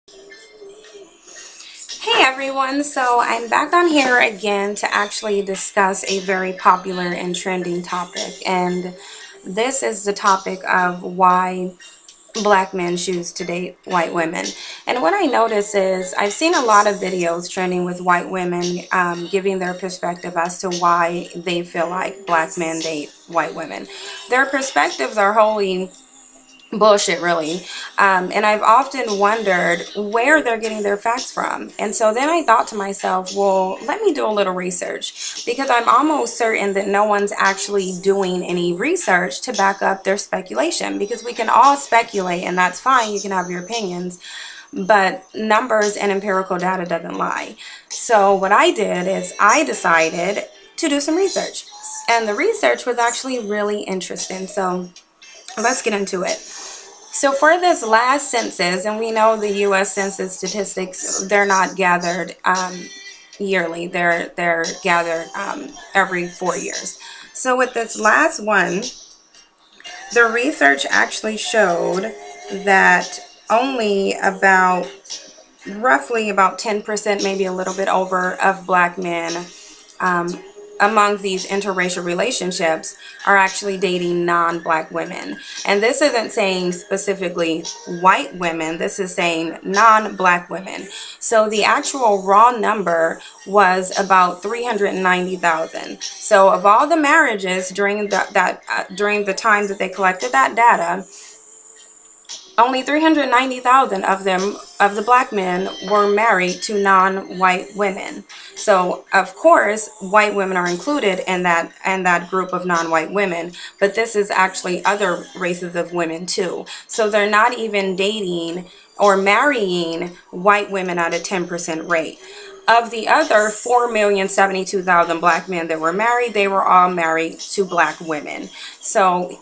Hey everyone, so I'm back on here again to actually discuss a very popular and trending topic, and this is the topic of why black men choose to date white women. And what I notice is I've seen a lot of videos trending with white women giving their perspective as to why they feel like black men date white women. Their perspectives are wholly bullshit, really. And I've often wondered where they're getting their facts from. And so then I thought to myself, well, let me do a little research, because I'm almost certain that no one's actually doing any research to back up their speculation, because we can all speculate and that's fine. You can have your opinions, but numbers and empirical data doesn't lie. So what I did is I decided to do some research, and the research was actually really interesting. So let's get into it. So for this last census, and we know the U.S. Census statistics, they're not gathered yearly. They're gathered every 4 years. So with this last one, the research actually showed that only about roughly about 10%, maybe a little bit over, of black men um, among these interracial relationships are actually dating non-black women. And this isn't saying specifically white women, this is saying non-black women. So the actual raw number was about 390,000. So of all the marriages during during the time that they collected that data, only 390,000 of them, of the black men, were married to non-white women. So, of course, white women are included in that group of non-white women, but this is actually other races of women too. So they're not even dating or marrying white women at a 10% rate. Of the other 4,072,000 black men that were married, they were all married to black women. So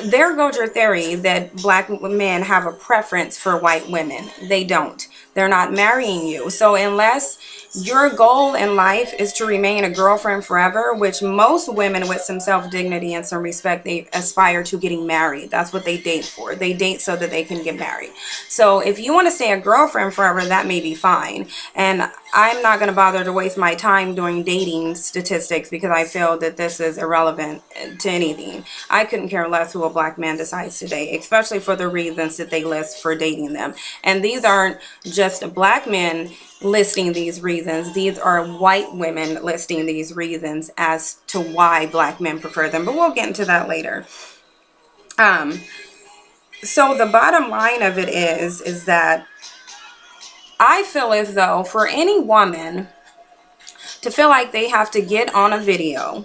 there goes your theory that black men have a preference for white women. They don't. They're not marrying you. So unless your goal in life is to remain a girlfriend forever, which most women with some self-dignity and some respect, they aspire to getting married. That's what they date for. They date so that they can get married. So if you want to stay a girlfriend forever, that may be fine. And I'm not going to bother to waste my time doing dating statistics, because I feel that this is irrelevant to anything. I couldn't care less who a black man decides to date, especially for the reasons that they list for dating them. And these aren't just black men listing these reasons. These are white women listing these reasons as to why black men prefer them. But we'll get into that later. So the bottom line of it is that I feel as though for any woman to feel like they have to get on a video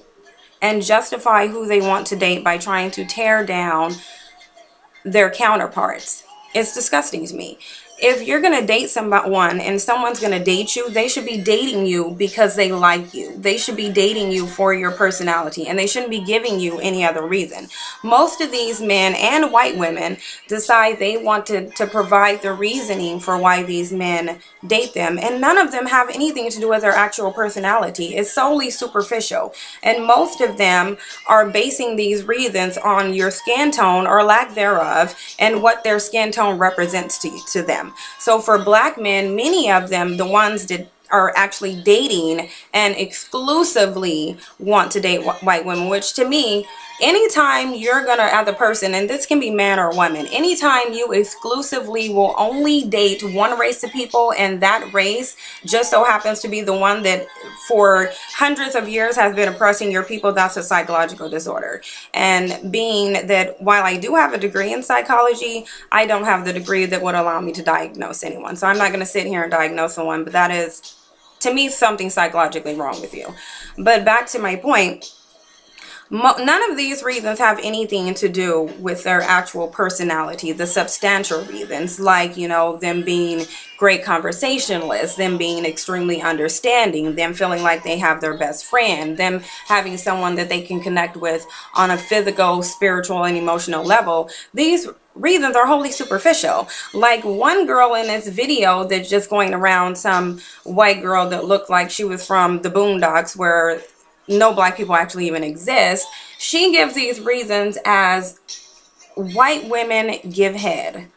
and justify who they want to date by trying to tear down their counterparts, it's disgusting to me. If you're going to date someone and someone's going to date you, they should be dating you because they like you. They should be dating you for your personality, and they shouldn't be giving you any other reason. Most of these men and white women decide they want to provide the reasoning for why these men date them, and none of them have anything to do with their actual personality. It's solely superficial, and most of them are basing these reasons on your skin tone or lack thereof and what their skin tone represents to them. So for black men, many of them, the ones that are actually dating and exclusively want to date white women, which to me, anytime you're gonna, as a person, and this can be man or woman, anytime you exclusively will only date one race of people, and that race just so happens to be the one that for hundreds of years has been oppressing your people, that's a psychological disorder. And being that while I do have a degree in psychology, I don't have the degree that would allow me to diagnose anyone. So I'm not going to sit here and diagnose someone, but that is, to me, something psychologically wrong with you. But back to my point, none of these reasons have anything to do with their actual personality. The substantial reasons, like, you know, them being great conversationalists, them being extremely understanding, them feeling like they have their best friend, them having someone that they can connect with on a physical, spiritual, and emotional level. These reasons are wholly superficial. Like one girl in this video that's just going around, some white girl that looked like she was from the Boondocks, where no black people actually even exist. She gives these reasons as white women give head.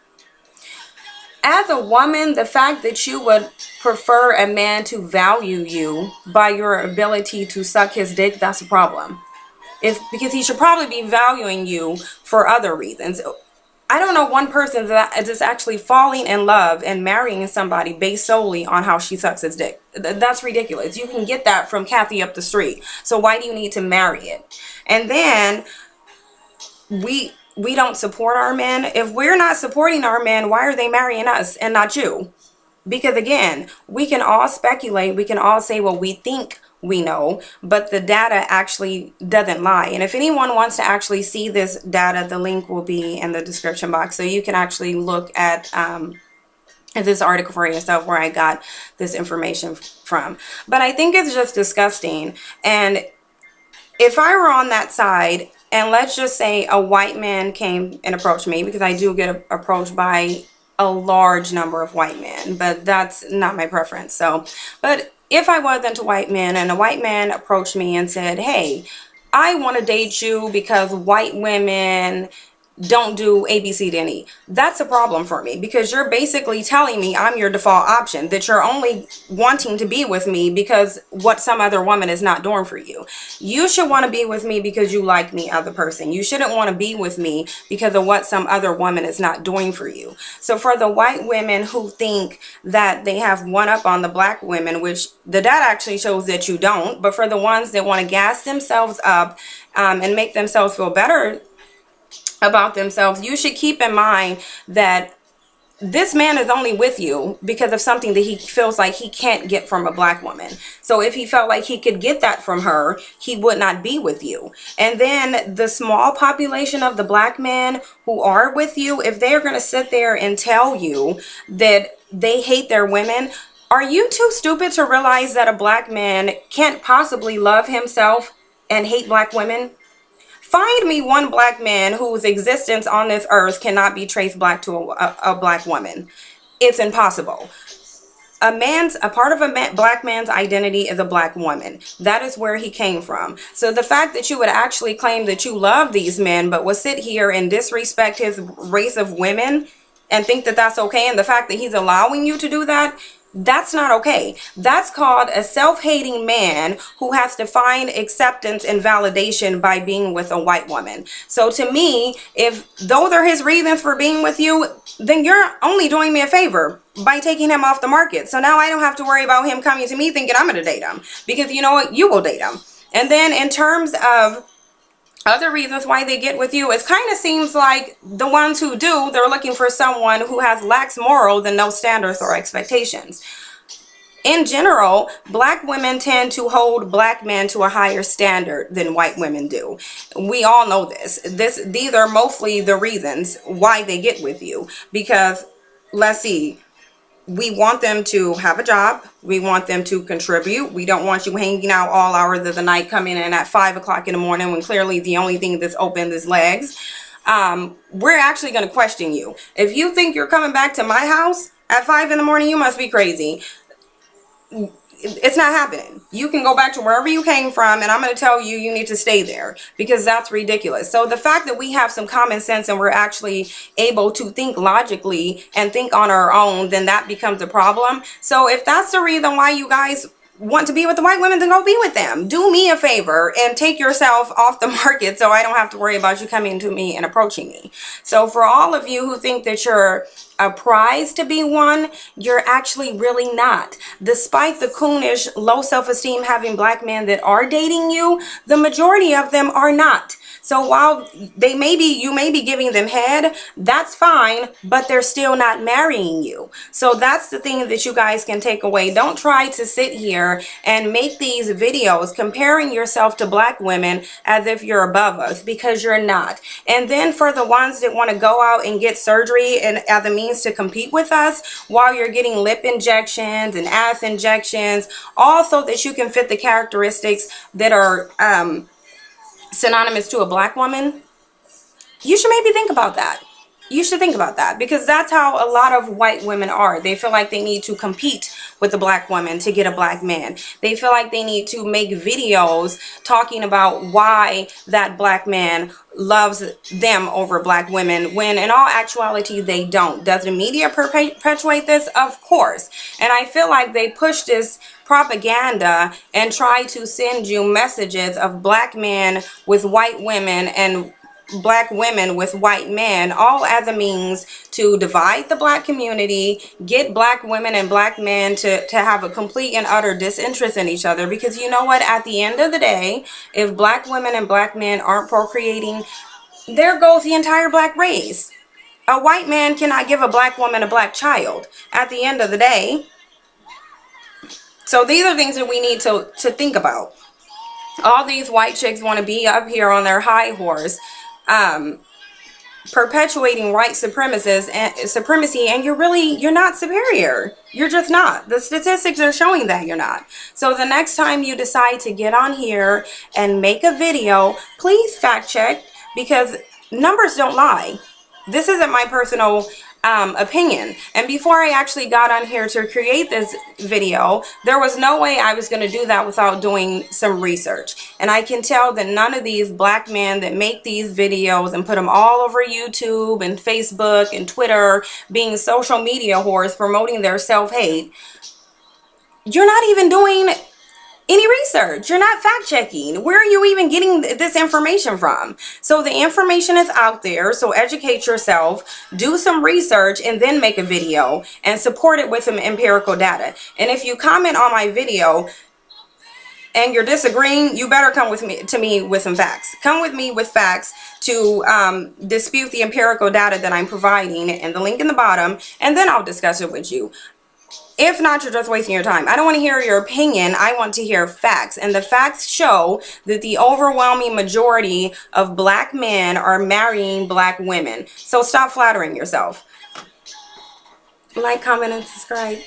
As a woman, the fact that you would prefer a man to value you by your ability to suck his dick, that's a problem. It's because he should probably be valuing you for other reasons. I don't know one person that is actually falling in love and marrying somebody based solely on how she sucks his dick. That's ridiculous. You can get that from Kathy up the street. So why do you need to marry it? And then we don't support our men. If we're not supporting our men, why are they marrying us and not you? Because again, we can all speculate, we can all say what we think we know, but the data actually doesn't lie. And if anyone wants to actually see this data, the link will be in the description box, so you can actually look at this article for yourself where I got this information from. But I think it's just disgusting. And if I were on that side, and let's just say a white man came and approached me, because I do get approached by a large number of white men, but that's not my preference. So, but if I was into white men and a white man approached me and said, hey, I want to date you because white women don't do A, B, C, D, and E. That's a problem for me, because you're basically telling me I'm your default option, that you're only wanting to be with me because what some other woman is not doing for you. You should want to be with me because you like me as a person. You shouldn't want to be with me because of what some other woman is not doing for you. So for the white women who think that they have one up on the black women, which the data actually shows that you don't, but for the ones that want to gas themselves up and make themselves feel better about themselves, you should keep in mind that this man is only with you because of something that he feels like he can't get from a black woman. So if he felt like he could get that from her, he would not be with you. And then the small population of the black men who are with you, if they're going to sit there and tell you that they hate their women, are you too stupid to realize that a black man can't possibly love himself and hate black women? Find me one black man whose existence on this earth cannot be traced back to a black woman. It's impossible. A part of a black man's identity is a black woman. That is where he came from. So the fact that you would actually claim that you love these men, but will sit here and disrespect his race of women and think that that's okay, and the fact that he's allowing you to do that, that's not okay. That's called a self-hating man who has to find acceptance and validation by being with a white woman. So to me, if those are his reasons for being with you, then you're only doing me a favor by taking him off the market. So now I don't have to worry about him coming to me thinking I'm going to date him, because you know what? You will date him. And then in terms of other reasons why they get with you, it kind of seems like the ones who do, they're looking for someone who has lacks morals and no standards or expectations. In general, black women tend to hold black men to a higher standard than white women do. We all know this. These are mostly the reasons why they get with you, because let's see, we want them to have a job. We want them to contribute. We don't want you hanging out all hours of the night, coming in at 5 o'clock in the morning when clearly the only thing that's open is legs. We're actually going to question you. If you think you're coming back to my house at 5 in the morning, you must be crazy. It's not happening. You can go back to wherever you came from, and I'm going to tell you, you need to stay there, because that's ridiculous. So the fact that we have some common sense and we're actually able to think logically and think on our own, then that becomes a problem. So if that's the reason why you guys want to be with the white women, then go be with them. Do me a favor and take yourself off the market so I don't have to worry about you coming to me and approaching me. So for all of you who think that you're a prize to be won, you're actually really not. Despite the coonish, low self-esteem having black men that are dating you, the majority of them are not. So while you may be giving them head, that's fine, but they're still not marrying you. So that's the thing that you guys can take away. Don't try to sit here and make these videos comparing yourself to black women as if you're above us, because you're not. And then for the ones that want to go out and get surgery and as a means to compete with us, while you're getting lip injections and ass injections, all so that you can fit the characteristics that are synonymous to a black woman, you should maybe think about that. You should think about that, because that's how a lot of white women are. They feel like they need to compete with the black woman to get a black man. They feel like they need to make videos talking about why that black man loves them over black women, when in all actuality they don't. Does the media perpetuate this? Of course. And I feel like they push this propaganda and try to send you messages of black men with white women and black women with white men, all as a means to divide the black community, get black women and black men to have a complete and utter disinterest in each other. Because you know what, at the end of the day, if black women and black men aren't procreating, there goes the entire black race. A white man cannot give a black woman a black child at the end of the day. So these are things that we need to think about. All these white chicks want to be up here on their high horse, perpetuating white supremacy, and you're not superior. You're just not. The statistics are showing that you're not. So the next time you decide to get on here and make a video, please fact check, because numbers don't lie. This isn't my personal opinion. And before I actually got on here to create this video, there was no way I was going to do that without doing some research. And I can tell that none of these black men that make these videos and put them all over YouTube and Facebook and Twitter, being social media whores, promoting their self-hate, you're not even doing any research. You're not fact checking. Where are you even getting this information from? So the information is out there. So educate yourself, do some research, and then make a video and support it with some empirical data. And if you comment on my video and you're disagreeing, you better come to me with some facts. Come with me with facts to dispute the empirical data that I'm providing, and the link in the bottom, and then I'll discuss it with you. If not, you're just wasting your time. I don't want to hear your opinion. I want to hear facts. And the facts show that the overwhelming majority of black men are marrying black women. So stop flattering yourself. Like, comment, and subscribe.